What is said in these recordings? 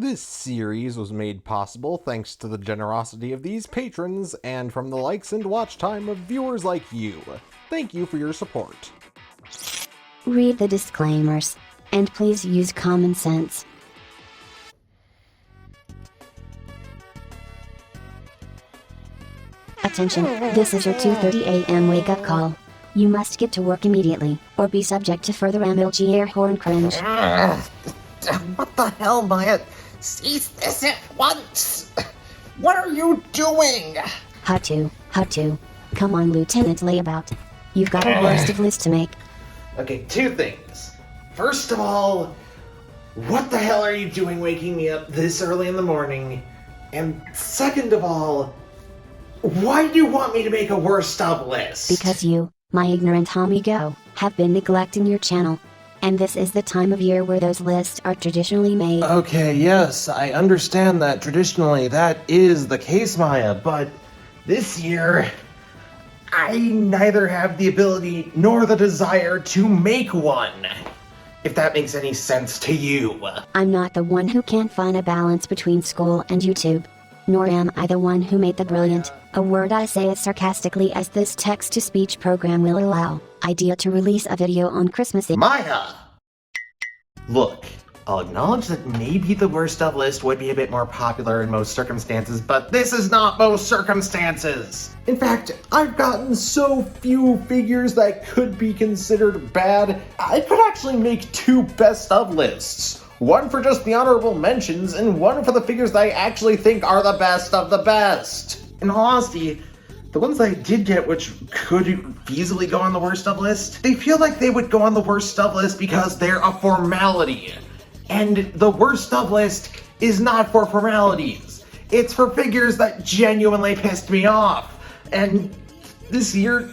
This series was made possible thanks to the generosity of these patrons and from the likes and watch time of viewers like you. Thank you for your support. Read the disclaimers, and please use common sense. Attention, this is your 2:30 a.m. wake-up call. You must get to work immediately, or be subject to further MLG air horn cringe. What the hell, Maya? Cease this at once! What are you doing? How to. Come on, Lieutenant Layabout. You've got a worst of list to make. Okay, two things. First of all, what the hell are you doing waking me up this early in the morning? And second of all, why do you want me to make a worst of list? Because you, my ignorant amigo, have been neglecting your channel. And this is the time of year where those lists are traditionally made. Okay, yes, I understand that traditionally that is the case, Maya, but this year, I neither have the ability nor the desire to make one. If that makes any sense to you. I'm not the one who can't find a balance between school and YouTube. Nor am I the one who made the brilliant, a word I say as sarcastically as this text-to-speech program will allow, idea to release a video on Christmas Eve. Maya! Look, I'll acknowledge that maybe the worst of list would be a bit more popular in most circumstances, but this is not most circumstances! In fact, I've gotten so few figures that could be considered bad, I could actually make two best of lists. One for just the honorable mentions, and one for the figures that I actually think are the best of the best. In all honesty, the ones that I did get, which could feasibly go on the worst of list, they feel like they would go on the worst of list because they're a formality. And the worst of list is not for formalities. It's for figures that genuinely pissed me off. And this year,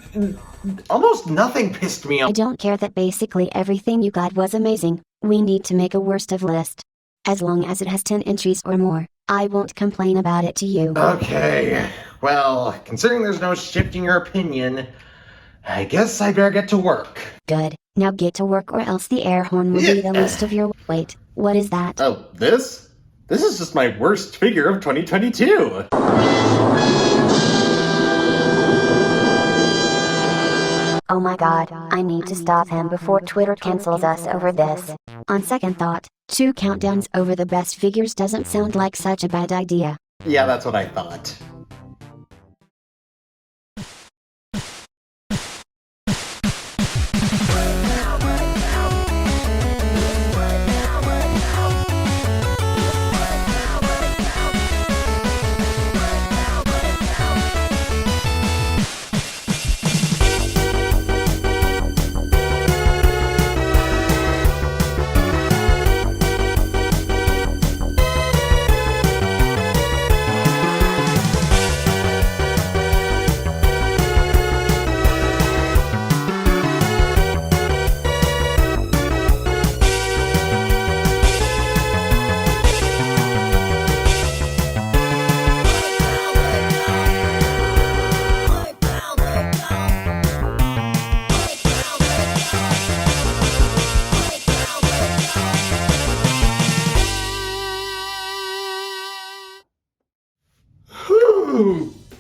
almost nothing pissed me off. I don't care that basically everything you got was amazing. We need to make a worst of list. As long as it has 10 entries or more, I won't complain about it to you. Okay, well, considering there's no shifting your opinion, I guess I better get to work. Good. Now get to work or else the air horn will be the list of your... Wait, what is that? Oh, this? This is just my worst figure of 2022. Oh my god, I need to stop him before Twitter cancels us over this. On second thought, 2 countdowns over the best figures doesn't sound like such a bad idea. Yeah, that's what I thought.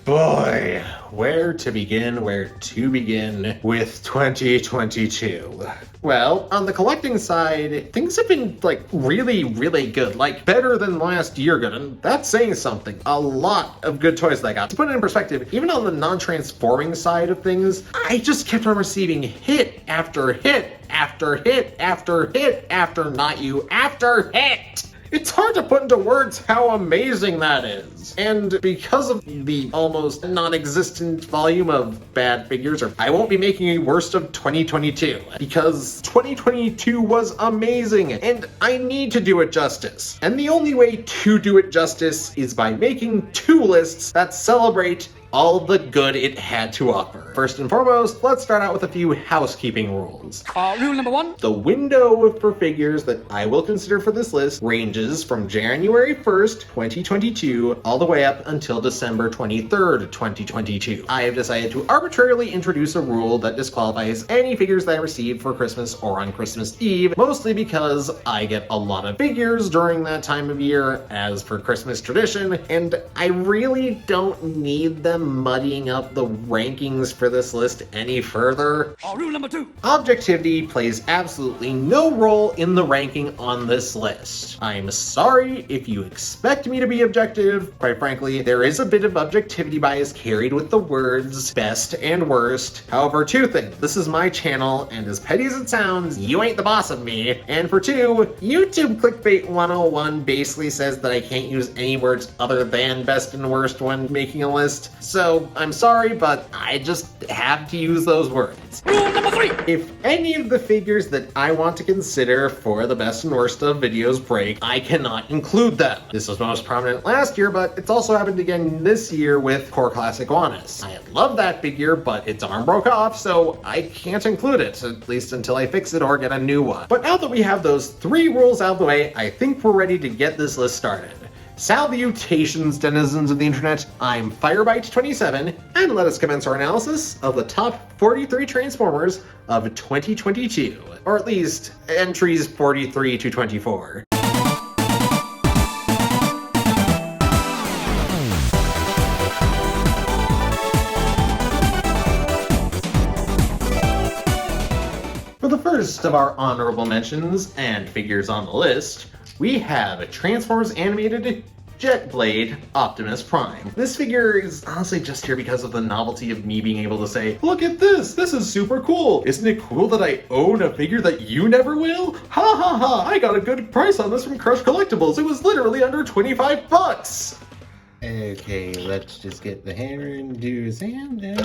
Boy, where to begin with 2022? Well, on the collecting side, things have been, really good. Better than last year good, and that's saying something. A lot of good toys that I got. To put it in perspective, even on the non-transforming side of things, I just kept on receiving hit after hit after hit after hit after not you after hit! It's hard to put into words how amazing that is. And because of the almost non-existent volume of bad figures, I won't be making a worst of 2022, because 2022 was amazing, and I need to do it justice. And the only way to do it justice is by making 2 lists that celebrate all the good it had to offer. First and foremost, let's start out with a few housekeeping rules. Rule number 1. The window for figures that I will consider for this list ranges from January 1st, 2022, all the way up until December 23rd, 2022. I have decided to arbitrarily introduce a rule that disqualifies any figures that I receive for Christmas or on Christmas Eve, mostly because I get a lot of figures during that time of year, as per Christmas tradition, and I really don't need them muddying up the rankings for this list any further. Rule number 2. Objectivity plays absolutely no role in the ranking on this list. I'm sorry if you expect me to be objective. Quite frankly, there is a bit of objectivity bias carried with the words best and worst. However, 2 things. This is my channel, and as petty as it sounds, you ain't the boss of me. And for 2, YouTube Clickbait 101 basically says that I can't use any words other than best and worst when making a list. So I'm sorry, but I just have to use those words. Rule number 3. If any of the figures that I want to consider for the best and worst of videos break, I cannot include them. This was most prominent last year, but it's also happened again this year with Core Classic Iguanus. I love that figure, but its arm broke off, so I can't include it, at least until I fix it or get a new one. But now that we have those 3 rules out of the way, I think we're ready to get this list started. Salutations, denizens of the internet. I'm Firebite27, and let us commence our analysis of the top 43 Transformers of 2022, or at least entries 43 to 24. For the first of our honorable mentions and figures on the list, we have Transformers Animated Jet Blade Optimus Prime. This figure is honestly just here because of the novelty of me being able to say, look at this is super cool. Isn't it cool that I own a figure that you never will? Ha ha ha, I got a good price on this from Crush Collectibles. It was literally under 25 bucks. Okay, let's just get the hammer and do his hand then.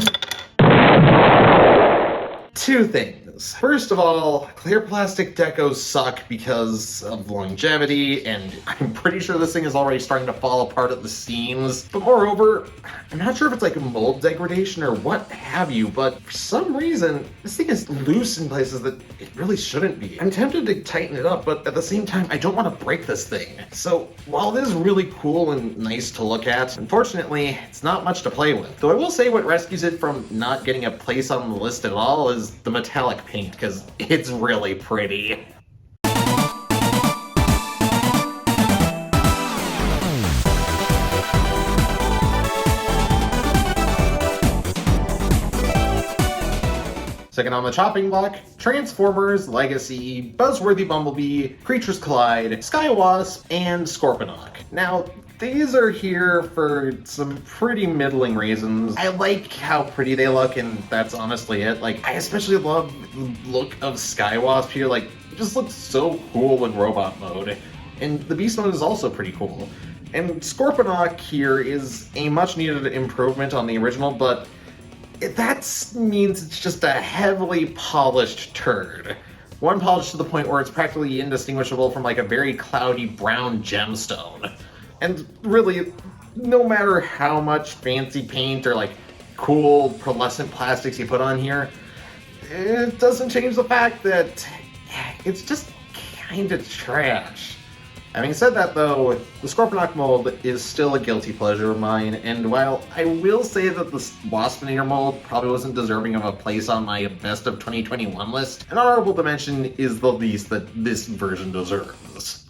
2 things. First of all, clear plastic decos suck because of longevity, and I'm pretty sure this thing is already starting to fall apart at the seams. But moreover, I'm not sure if it's like a mold degradation or what have you, but for some reason, this thing is loose in places that it really shouldn't be. I'm tempted to tighten it up, but at the same time, I don't want to break this thing. So while it is really cool and nice to look at, unfortunately, it's not much to play with. Though I will say what rescues it from not getting a place on the list at all is the metallic paint, because it's really pretty. Second on the chopping block, Transformers Legacy, Buzzworthy Bumblebee, Creatures Collide, Skywasp, and Scorponok. Now, these are here for some pretty middling reasons. I like how pretty they look, and that's honestly it. Like, I especially love the look of Skywasp here. Like, it just looks so cool in robot mode. And the Beast mode is also pretty cool. And Scorponok here is a much needed improvement on the original, but that means it's just a heavily polished turd. One polished to the point where it's practically indistinguishable from like a very cloudy brown gemstone. And really, no matter how much fancy paint or like cool pearlescent plastics you put on here, it doesn't change the fact that it's just kind of trash. Having said that though, the Scorponok mold is still a guilty pleasure of mine, and while I will say that the Waspinator mold probably wasn't deserving of a place on my best of 2021 list, an honorable mention is the least that this version deserves.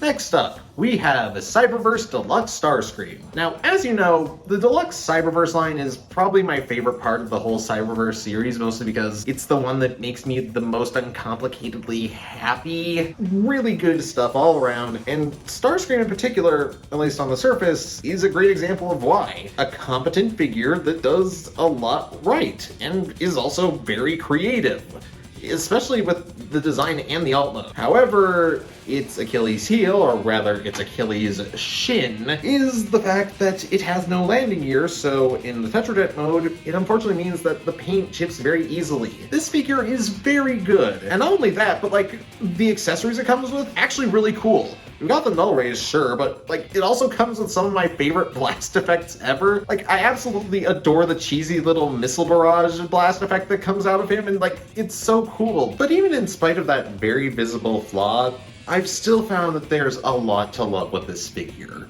Next up, we have Cyberverse Deluxe Starscream. Now, as you know, the Deluxe Cyberverse line is probably my favorite part of the whole Cyberverse series, mostly because it's the one that makes me the most uncomplicatedly happy. Really good stuff all around, and Starscream in particular, at least on the surface, is a great example of why. A competent figure that does a lot right, and is also very creative. especially with the design and the alt mode. However, its Achilles heel, or rather its Achilles shin, is the fact that it has no landing gear, so in the Tetrajet mode, it unfortunately means that the paint chips very easily. This figure is very good, and not only that, but like, the accessories it comes with, actually really cool. We got the null rays, sure, but like, it also comes with some of my favorite blast effects ever. Like, I absolutely adore the cheesy little missile barrage blast effect that comes out of him, and like, it's so cool. But even in spite of that very visible flaw, I've still found that there's a lot to love with this figure.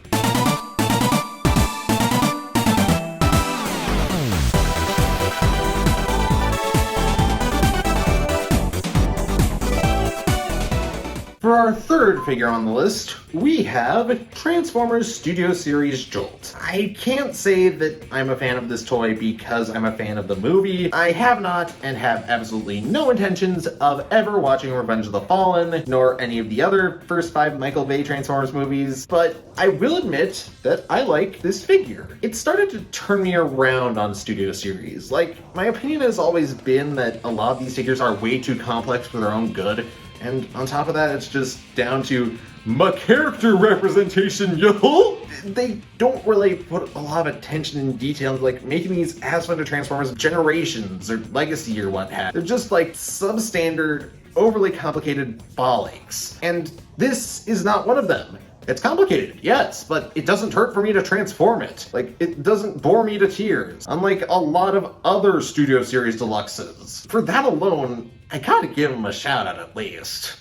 For our third figure on the list, we have Transformers Studio Series Jolt. I can't say that I'm a fan of this toy because I'm a fan of the movie. I have not and have absolutely no intentions of ever watching Revenge of the Fallen, nor any of the other first 5 Michael Bay Transformers movies, but I will admit that I like this figure. It started to turn me around on Studio Series. Like, my opinion has always been that a lot of these figures are way too complex for their own good. And on top of that, it's just down to my character representation, yo! They don't really put a lot of attention and detail into like making these as fun to Transformers Generations or Legacy or what have. They're just like substandard, overly complicated ball aches. And this is not one of them. It's complicated, yes, but it doesn't hurt for me to transform it. Like, it doesn't bore me to tears, unlike a lot of other Studio Series Deluxes. For that alone, I gotta give them a shout out at least.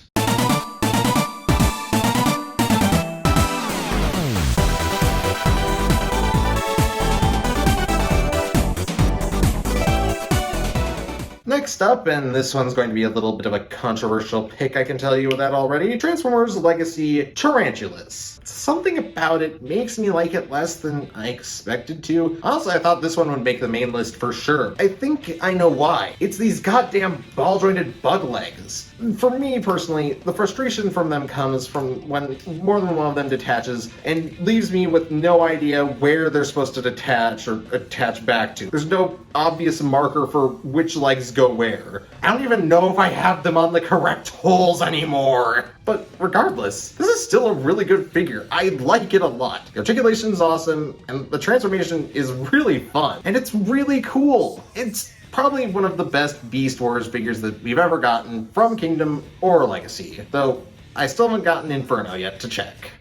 Next up, and this one's going to be a little bit of a controversial pick, I can tell you that already, Transformers Legacy Tarantulus. Something about it makes me like it less than I expected to. Honestly, I thought this one would make the main list for sure. I think I know why. It's these goddamn ball-jointed bug legs. For me personally, the frustration from them comes from when more than one of them detaches and leaves me with no idea where they're supposed to detach or attach back to. There's no obvious marker for which legs go where. I don't even know if I have them on the correct holes anymore. But regardless, this is still a really good figure. I like it a lot. The articulation is awesome, and the transformation is really fun. And it's really cool. It's probably one of the best Beast Wars figures that we've ever gotten from Kingdom or Legacy, though I still haven't gotten Inferno yet to check.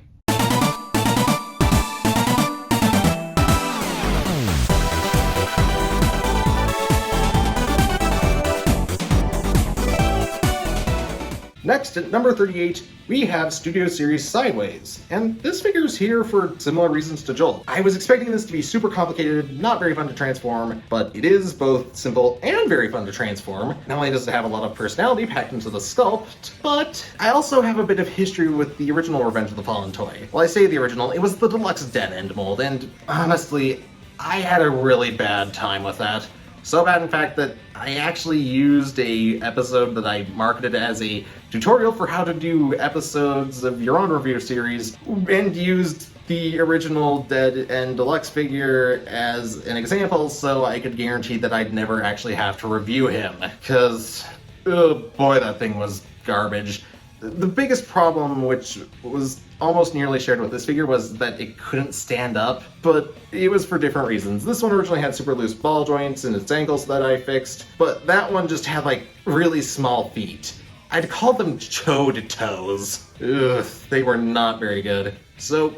Next, at number 38, we have Studio Series Sideways, and this figure is here for similar reasons to Jolt. I was expecting this to be super complicated, not very fun to transform, but it is both simple and very fun to transform. Not only does it have a lot of personality packed into the sculpt, but I also have a bit of history with the original Revenge of the Fallen toy. Well, I say the original, it was the Deluxe Dead End mold, and honestly, I had a really bad time with that. So bad, in fact, that I actually used a episode that I marketed as a tutorial for how to do episodes of your own review series, and used the original Dead and Deluxe figure as an example so I could guarantee that I'd never actually have to review him, because, oh boy, that thing was garbage. The biggest problem, which was almost nearly shared with this figure, was that it couldn't stand up, but it was for different reasons. This one originally had super loose ball joints in its ankles that I fixed, but that one just had like really small feet. I'd call them chode toes. Ugh, they were not very good. So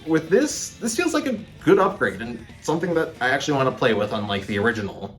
with this feels like a good upgrade and something that I actually want to play with, unlike the original.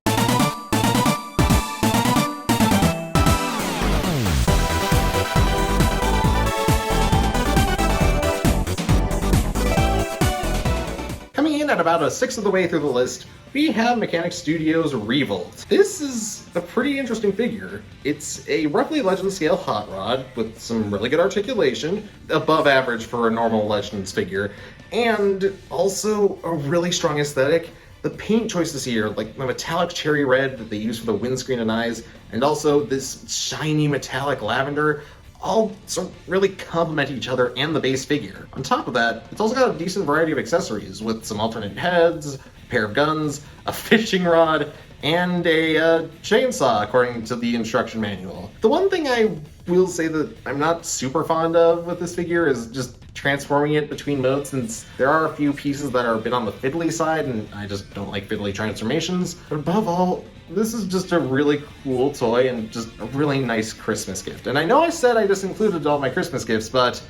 At about a sixth of the way through the list, we have Mechanic Studios Revolt. This is a pretty interesting figure. It's a roughly Legend scale hot rod with some really good articulation, above average for a normal Legends figure, and also a really strong aesthetic. The paint choices here, like the metallic cherry red that they use for the windscreen and eyes, and also this shiny metallic lavender, all sort of really complement each other and the base figure. On top of that, it's also got a decent variety of accessories with some alternate heads, pair of guns, a fishing rod, and a chainsaw, according to the instruction manual. The one thing I will say that I'm not super fond of with this figure is just transforming it between modes, since there are a few pieces that are a bit on the fiddly side, and I just don't like fiddly transformations. But above all, this is just a really cool toy and just a really nice Christmas gift. And I know I said I just included all my Christmas gifts, but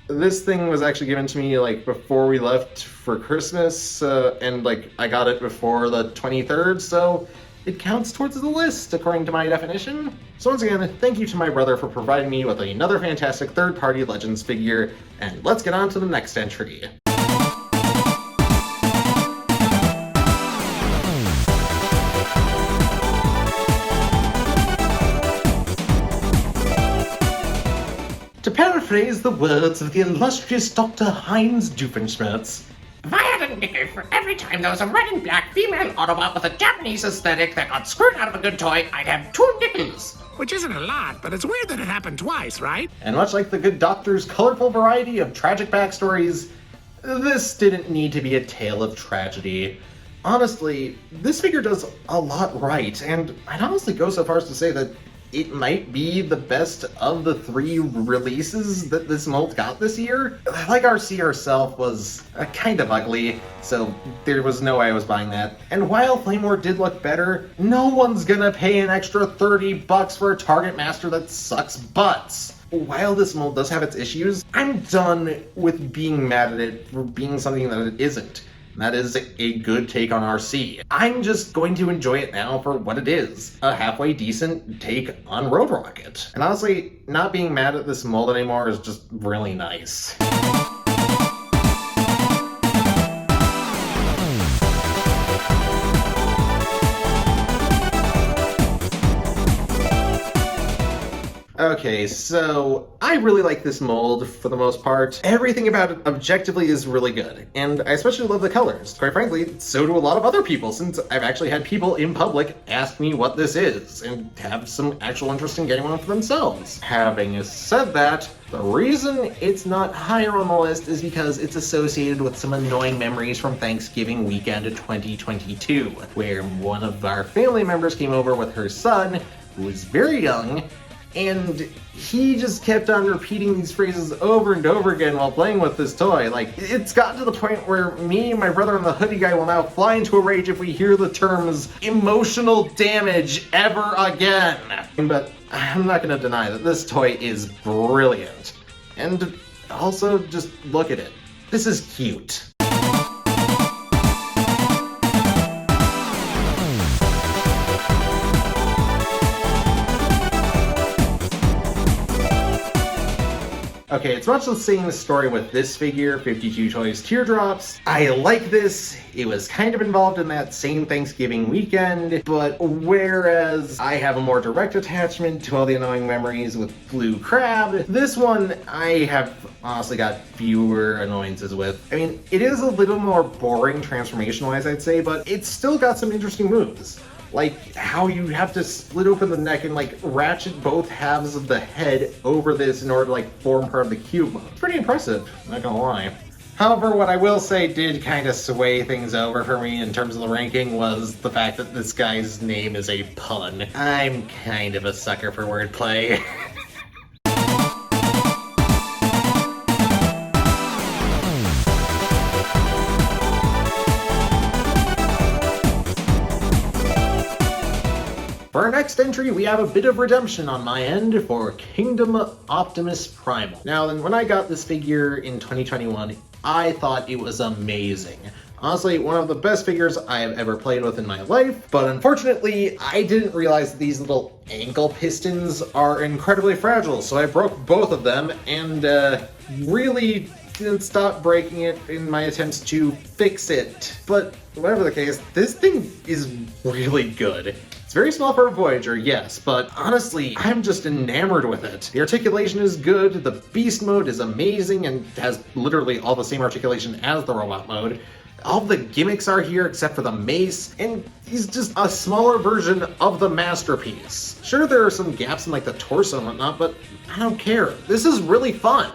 this thing was actually given to me like before we left for Christmas, and like I got it before the 23rd, so it counts towards the list according to my definition. So once again, thank you to my brother for providing me with another fantastic third-party Legends figure, and let's get on to the next entry. To paraphrase the words of the illustrious Dr. Heinz Doofenshmirtz, if I had a nickel for every time there was a red and black female Autobot with a Japanese aesthetic that got screwed out of a good toy, I'd have 2 nickels. Which isn't a lot, but it's weird that it happened twice, right? and much like the good doctor's colorful variety of tragic backstories, this didn't need to be a tale of tragedy. Honestly, this figure does a lot right, and I'd honestly go so far as to say that it might be the best of the 3 releases that this mold got this year. Like RC herself was kind of ugly, so there was no way I was buying that. And while Flamewar did look better, no one's gonna pay an extra $30 for a Target Master that sucks butts. While this mold does have its issues, I'm done with being mad at it for being something that it isn't. That is a good take on RC. I'm just going to enjoy it now for what it is, a halfway decent take on Road Rocket. And honestly, not being mad at this mold anymore is just really nice. Okay, so I really like this mold for the most part. Everything about it objectively is really good, and I especially love the colors. Quite frankly, so do a lot of other people, since I've actually had people in public ask me what this is, and have some actual interest in getting one for themselves. Having said that, the reason it's not higher on the list is because it's associated with some annoying memories from Thanksgiving weekend of 2022, where one of our family members came over with her son, who was very young, and he just kept on repeating these phrases over and over again while playing with this toy. Like, it's gotten to the point where me and my brother and the hoodie guy will now fly into a rage if we hear the terms emotional damage ever again. But I'm not gonna deny that this toy is brilliant. And also, just look at it. This is cute. Okay, it's much the same story with this figure, 52 Toys Teardrops. I like this. It was kind of involved in that same Thanksgiving weekend, but whereas I have a more direct attachment to all the annoying memories with Blue Crab, this one I have honestly got fewer annoyances with. I mean, it is a little more boring transformation-wise, I'd say, but it's still got some interesting moves. Like how you have to split open the neck and like ratchet both halves of the head over this in order to like form part of the cube. It's pretty impressive, not gonna lie. However, what I will say did kind of sway things over for me in terms of the ranking was the fact that this guy's name is a pun. I'm kind of a sucker for wordplay. For our next entry, we have a bit of redemption on my end for Kingdom Optimus Primal. Now, when I got this figure in 2021, I thought it was amazing. Honestly, one of the best figures I have ever played with in my life, but unfortunately, I didn't realize that these little ankle pistons are incredibly fragile, so I broke both of them and really didn't stop breaking it in my attempts to fix it. But whatever the case, this thing is really good. It's very small for a Voyager, yes, but honestly, I'm just enamored with it. The articulation is good, the Beast mode is amazing and has literally all the same articulation as the Robot mode. All the gimmicks are here except for the mace, and he's just a smaller version of the Masterpiece. Sure, there are some gaps in like the torso and whatnot, but I don't care. This is really fun.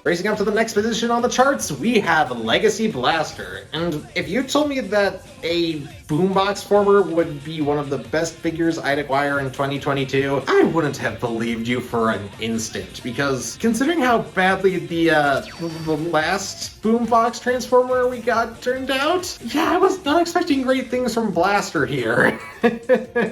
Racing up to the next position on the charts, we have Legacy Blaster. And if you told me that a boombox former would be one of the best figures I'd acquire in 2022, I wouldn't have believed you for an instant, because considering how badly the last boombox transformer we got turned out, yeah, I was not expecting great things from Blaster here.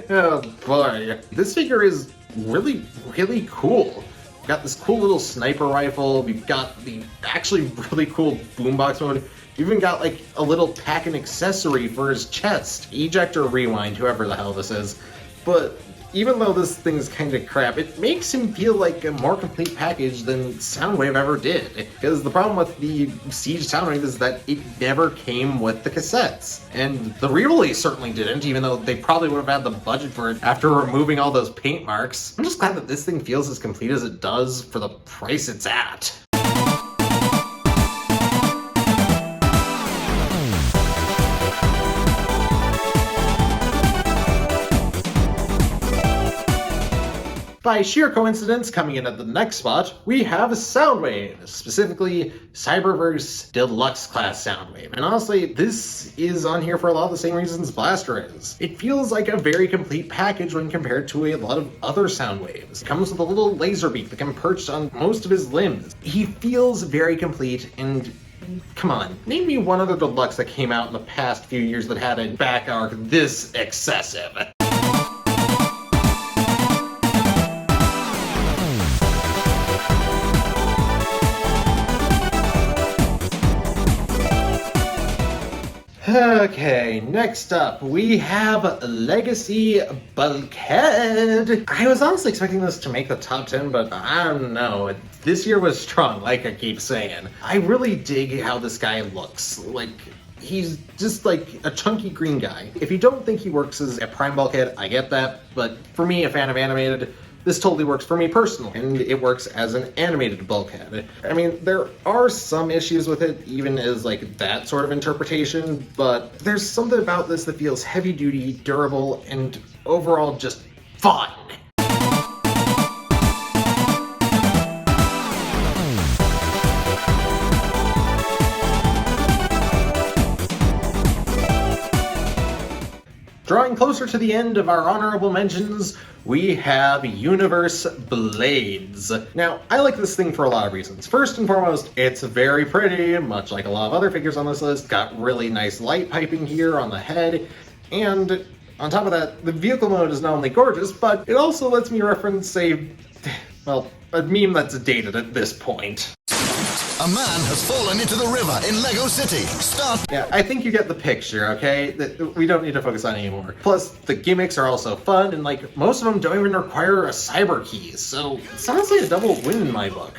Oh boy. This figure is really, really cool. We've got this cool little sniper rifle, we've got the actually really cool boombox mode, we've even got like a little pack and accessory for his chest. Eject or rewind, whoever the hell this is. But even though this thing's kinda crap, it makes him feel like a more complete package than Soundwave ever did. Because the problem with the Siege Soundwave is that it never came with the cassettes. And the re-release certainly didn't, even though they probably would have had the budget for it after removing all those paint marks. I'm just glad that this thing feels as complete as it does for the price it's at. By sheer coincidence, coming in at the next spot, we have Soundwave, specifically Cyberverse Deluxe class Soundwave. And honestly, this is on here for a lot of the same reasons Blaster is. It feels like a very complete package when compared to a lot of other Soundwaves. It comes with a little laser beak that can perch on most of his limbs. He feels very complete, and come on, name me one other Deluxe that came out in the past few years that had a back arc this excessive. Okay, next up, we have Legacy Bulkhead. I was honestly expecting this to make the top 10, but I don't know. This year was strong, like I keep saying. I really dig how this guy looks. Like, he's just like a chunky green guy. If you don't think he works as a Prime Bulkhead, I get that, but for me, a fan of animated, this totally works for me personally, and it works as an animated Bulkhead. I mean, there are some issues with it, even as like that sort of interpretation, but there's something about this that feels heavy duty, durable, and overall just fun. Drawing closer to the end of our honorable mentions, we have Universe Blades. Now, I like this thing for a lot of reasons. First and foremost, it's very pretty, much like a lot of other figures on this list. Got really nice light piping here on the head, and on top of that, the vehicle mode is not only gorgeous, but it also lets me reference a meme that's dated at this point. A man has fallen into the river in Lego City. Stop! Yeah, I think you get the picture, okay? We don't need to focus on it anymore. Plus, the gimmicks are also fun, and like, most of them don't even require a cyber key, so it's honestly a double win in my book.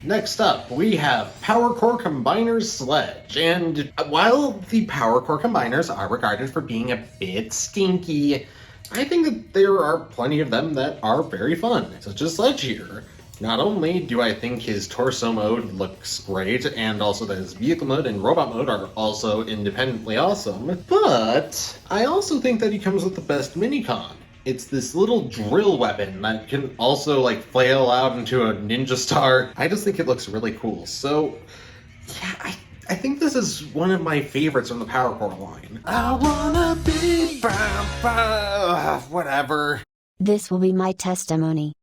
Next up, we have Power Core Combiners Sledge, and while the Power Core Combiners are regarded for being a bit stinky, I think that there are plenty of them that are very fun, such as Sledge here. Not only do I think his torso mode looks great, and also that his vehicle mode and robot mode are also independently awesome, but I also think that he comes with the best minicon. It's this little drill weapon that can also like flail out into a ninja star. I just think it looks really cool. So yeah, I think this is one of my favorites from the Power Core line. I wanna be whatever. This will be my testimony.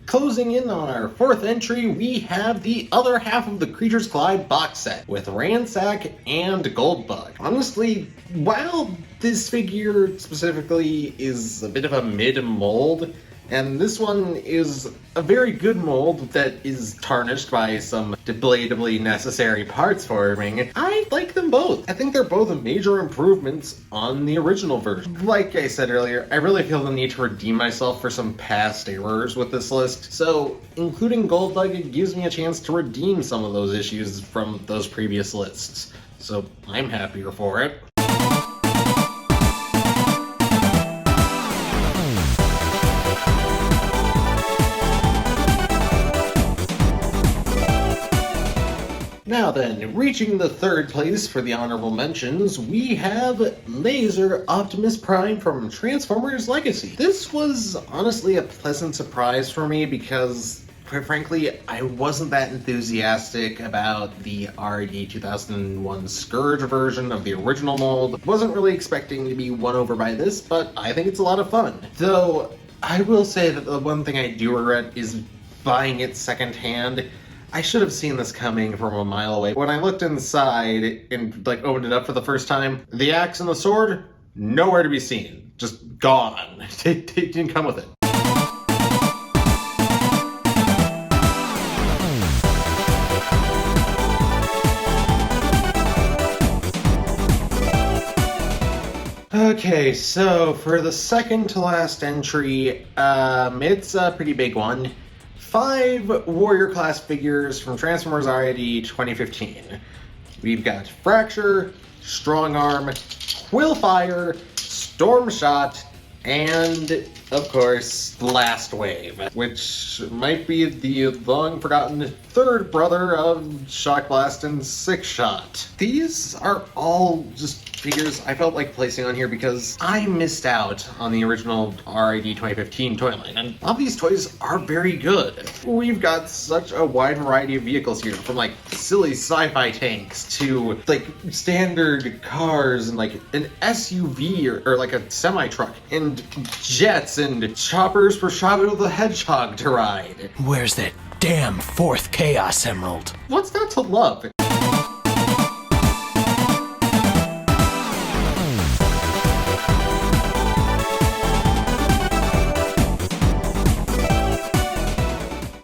Closing in on our fourth entry, we have the other half of the Creatures Collide box set with Ransack and Goldbug. Honestly, while this figure specifically is a bit of a mid-mold, and this one is a very good mold that is tarnished by some debatably necessary parts forming, I like them both. I think they're both major improvements on the original version. Like I said earlier, I really feel the need to redeem myself for some past errors with this list, so including Goldbug, it gives me a chance to redeem some of those issues from those previous lists. So I'm happier for it. Now then, reaching the third place for the honorable mentions, we have Laser Optimus Prime from Transformers Legacy. This was honestly a pleasant surprise for me because, quite frankly, I wasn't that enthusiastic about the RD 2001 Scourge version of the original mold. Wasn't really expecting to be won over by this, but I think it's a lot of fun. Though, I will say that the one thing I do regret is buying it secondhand. I should have seen this coming from a mile away. When I looked inside and opened it up for the first time, the axe and the sword, nowhere to be seen. Just gone. It didn't come with it. Okay, so for the second to last entry, it's a pretty big one. 5 Warrior class figures from Transformers RID 2015. We've got Fracture, Strong Arm, Quillfire, Stormshot, and, of course, Blast Wave, which might be the long-forgotten third brother of Shock Blast and Six Shot. These are all just figures I felt like placing on here because I missed out on the original RID 2015 toy line, and all these toys are very good. We've got such a wide variety of vehicles here, from silly sci-fi tanks to standard cars and an SUV or a semi-truck, and jets and choppers for Shadow the Hedgehog to ride. Where's that damn fourth Chaos Emerald? What's not to love?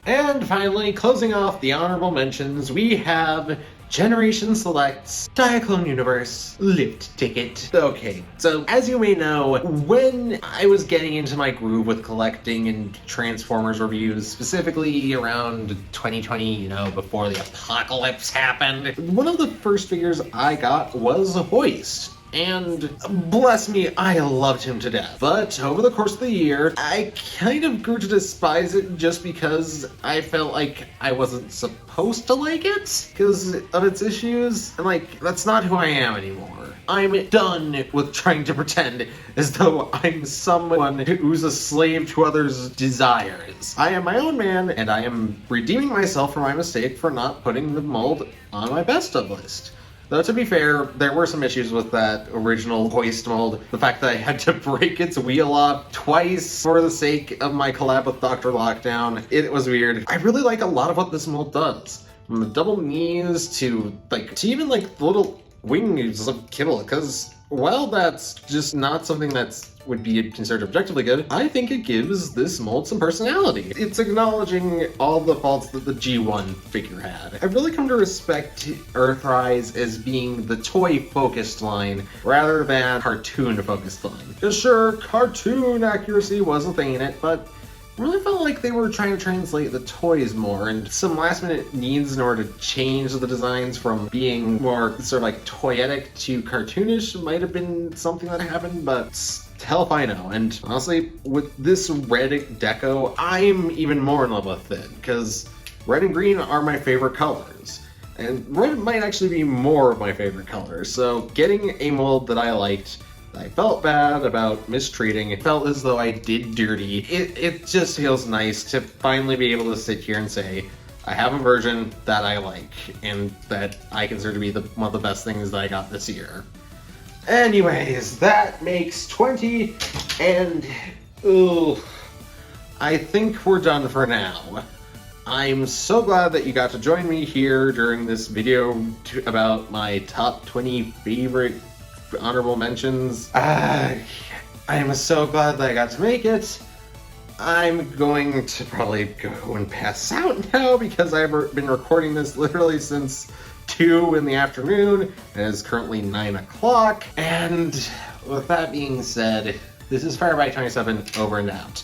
And finally, closing off the honorable mentions, we have Generation Select's Diaclone Universe Lift Ticket. Okay, so as you may know, when I was getting into my groove with collecting and Transformers reviews, specifically around 2020, before the apocalypse happened, one of the first figures I got was Hoist. And bless me, I loved him to death. But over the course of the year, I kind of grew to despise it just because I felt like I wasn't supposed to like it because of its issues. And that's not who I am anymore. I'm done with trying to pretend as though I'm someone who's a slave to others' desires. I am my own man, and I am redeeming myself for my mistake for not putting the mold on my best of list. Though, to be fair, there were some issues with that original Hoist mold. The fact that I had to break its wheel off twice for the sake of my collab with Dr. Lockdown, it was weird. I really like a lot of what this mold does. From the double knees to even the little wings of Kibble, because while that's just not something that's would be considered objectively good, I think it gives this mold some personality. It's acknowledging all the faults that the G1 figure had. I've really come to respect Earthrise as being the toy-focused line rather than cartoon-focused line. Because sure, cartoon accuracy was a thing in it, but I really felt like they were trying to translate the toys more, and some last-minute needs in order to change the designs from being more sort of toyetic to cartoonish might have been something that happened, but hell if I know. And honestly, with this red deco, I'm even more in love with it, because red and green are my favorite colors. And red might actually be more of my favorite colors, so getting a mold that I liked, I felt bad about mistreating. It felt as though I did dirty. It just feels nice to finally be able to sit here and say, I have a version that I like, and that I consider to be one of the best things that I got this year. Anyways, that makes 20, and I think we're done for now. I'm so glad that you got to join me here during this video about my top 20 favorite honorable mentions. I am so glad that I got to make it. I'm going to probably go and pass out now because I've been recording this literally since 2 in the afternoon, and it's currently 9 o'clock. And with that being said, this is Firebite27 over and out.